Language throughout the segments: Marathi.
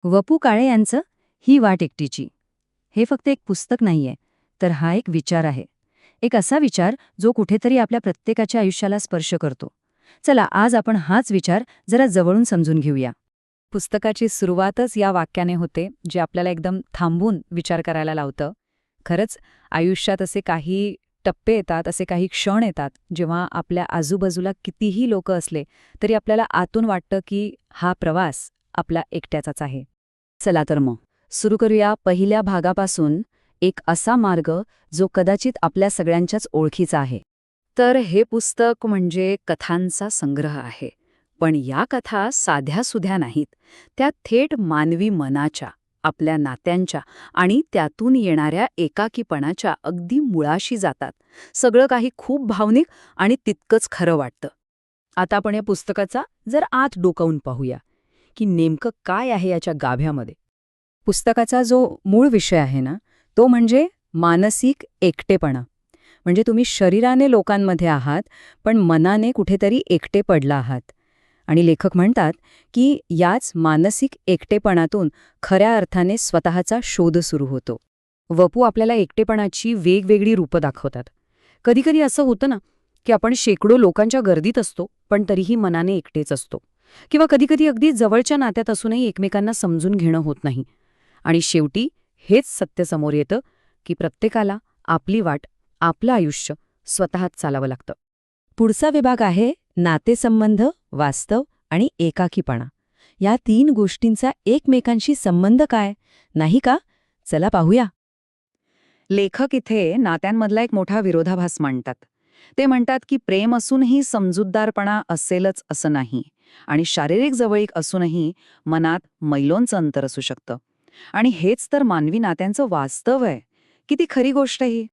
वपू काळे यांचं ही वाट एकटीची हे फक्त एक पुस्तक नाहीये, तर हा एक विचार आहे. एक असा विचार जो कुठेतरी आपल्या प्रत्येकाच्या आयुष्याला स्पर्श करतो. चला आज आपण हाच विचार जरा जवळून समजून घेऊया. पुस्तकाची सुरुवातच या वाक्याने होते, जे आपल्याला एकदम थांबून विचार करायला लावतं. खरंच आयुष्यात असे काही टप्पे येतात, असे काही क्षण येतात, जेव्हा आपल्या आजूबाजूला कितीही लोक असले तरी आपल्याला आतून वाटतं की हा प्रवास आपला एकट्याचाच आहे. चला तर मग सुरू करूया पहिल्या भागापासून, एक असा मार्ग जो कदाचित आपल्या सगळ्यांच्याच ओळखीचा आहे. तर हे पुस्तक म्हणजे कथांचा संग्रह आहे. पण या कथा साध्या-सुध्या नाहीत. त्या थेट मानवी मनाच्या, आपल्या नात्यांच्या आणि त्यातून येणाऱ्या एकाकीपणाच्या अगदी मुळाशी जातात. सगळं काही खूप भावनिक आणि तितकंच खरं वाटतं. आता आपण या पुस्तकाचा जर आत डोकावून पाहूया की नेमकं काय आहे याच्या गाभ्यामध्ये. पुस्तकाचा जो मूळ विषय आहे ना, तो म्हणजे मानसिक एकटेपणा. म्हणजे तुम्ही शरीराने लोकांमध्ये आहात, पण मनाने कुठेतरी एकटे पडला आहात. आणि लेखक म्हणतात की याच मानसिक एकटेपणातून खऱ्या अर्थाने स्वतःचा शोध सुरू होतो. वपू आपल्याला एकटेपणाची वेगवेगळी रूपं दाखवतात. कधीकधी असं होतं ना की आपण शेकडो लोकांच्या गर्दीत असतो, पण तरीही मनाने एकटेच असतो. किंवा कधीकधी अगदी जवळच्या नात्यात असूनही एकमेकांना समजून घेणं होत नाही. आणि शेवटी हेच सत्य समोर येतं की प्रत्येकाला आपली वाट, आपलं आयुष्य स्वतःच चालावं लागतं. पुढचा विभाग आहे नातेसंबंध, वास्तव आणि एकाकीपणा. या 3 गोष्टींचा एकमेकांशी संबंध काय, नाही का? चला पाहूया. लेखक इथे नात्यांमधला एक मोठा विरोधाभास मांडतात. ते म्हणतात की प्रेम असूनही समजूतदारपणा असेलच असं नाही, आणि शारीरिक जवळीक असूनही मनात मैलोंचं अंतर असू शकतं. आणि हेच तर मानवी नात्यांचं वास्तव आहे. किती खरी गोष्ट ही.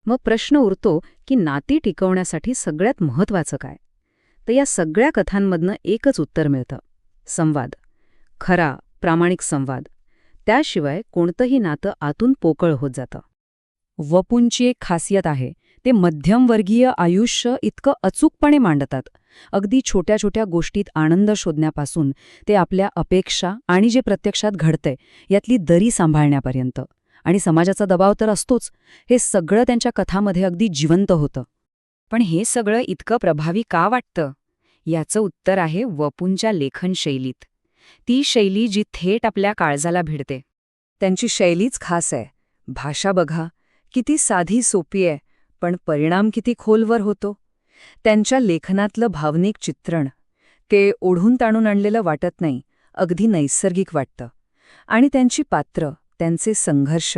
मग प्रश्न उरतो की नाती टिकवण्यासाठी सगळ्यात महत्वाचं काय? तर या सगळ्या कथांमधनं एकच उत्तर मिळतं: संवाद. खरा, प्रामाणिक संवाद. त्याशिवाय कोणतंही नातं आतून पोकळ होत जातं. वपूंची एक खासियत आहे, ते मध्यमवर्गीय आयुष्य इतकं अचूकपणे मांडतात. अगदी छोट्या छोट्या गोष्टीत आनंद शोधण्यापासून ते आपल्या अपेक्षा आणि जे प्रत्यक्षात घडतंय यातली दरी सांभाळण्यापर्यंत. आणि समाजाचा दबाव तर असतोच. हे सगळं त्यांच्या कथामध्ये अगदी जिवंत होतं. पण हे सगळं इतकं प्रभावी का वाटतं? याचं उत्तर आहे वपूंच्या लेखन शैलीत. ती शैली जी थेट आपल्या काळजाला भिडते. त्यांची शैलीच खास आहे. भाषा बघा, किती साधी सोपी आहे, पण परिणाम किती खोलवर होतो. त्यांच्या लेखनातलं भावनिक चित्रण, ते ओढून ताणून आणलेलं वाटत नाही, अगदी नैसर्गिक वाटतं. आणि त्यांची पात्र, त्यांचे संघर्ष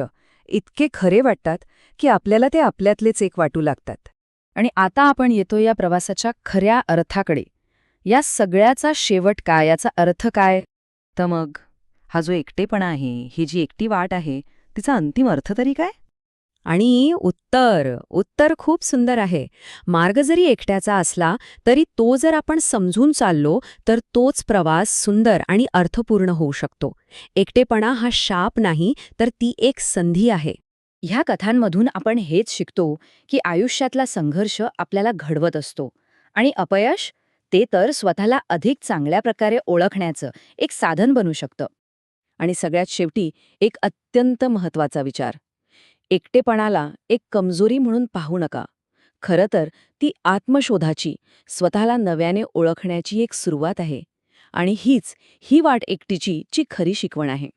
इतके खरे वाटतात की आपल्याला ते आपल्यातलेच एक वाटू लागतात. आणि आता आपण येतो या प्रवासाच्या खऱ्या अर्थाकडे. या सगळ्याचा शेवट काय, याचा अर्थ काय? तर मग हा जो एकटेपणा आहे, ही जी एकटी वाट आहे, तिचा अंतिम अर्थ तरी काय? आणि उत्तर खूप सुंदर आहे. मार्ग जरी एकट्याचा असला तरी तो जर आपण समजून चाललो तर तोच प्रवास सुंदर आणि अर्थपूर्ण होऊ शकतो. एकटेपणा हा शाप नाही, तर ती एक संधी आहे. ह्या कथांमधून आपण हेच शिकतो की आयुष्यातला संघर्ष आपल्याला घडवत असतो, आणि अपयश ते तर स्वतःला अधिक चांगल्या प्रकारे ओळखण्याचं एक साधन बनू शकतं. आणि सगळ्यात शेवटी एक अत्यंत महत्त्वाचा विचार: एकटेपणाला एक कमजोरी म्हणून पाहू नका. खरं तर ती आत्मशोधाची, स्वतःला नव्याने ओळखण्याची एक सुरुवात आहे. आणि ही वाट एकटीची जी खरी शिकवण आहे.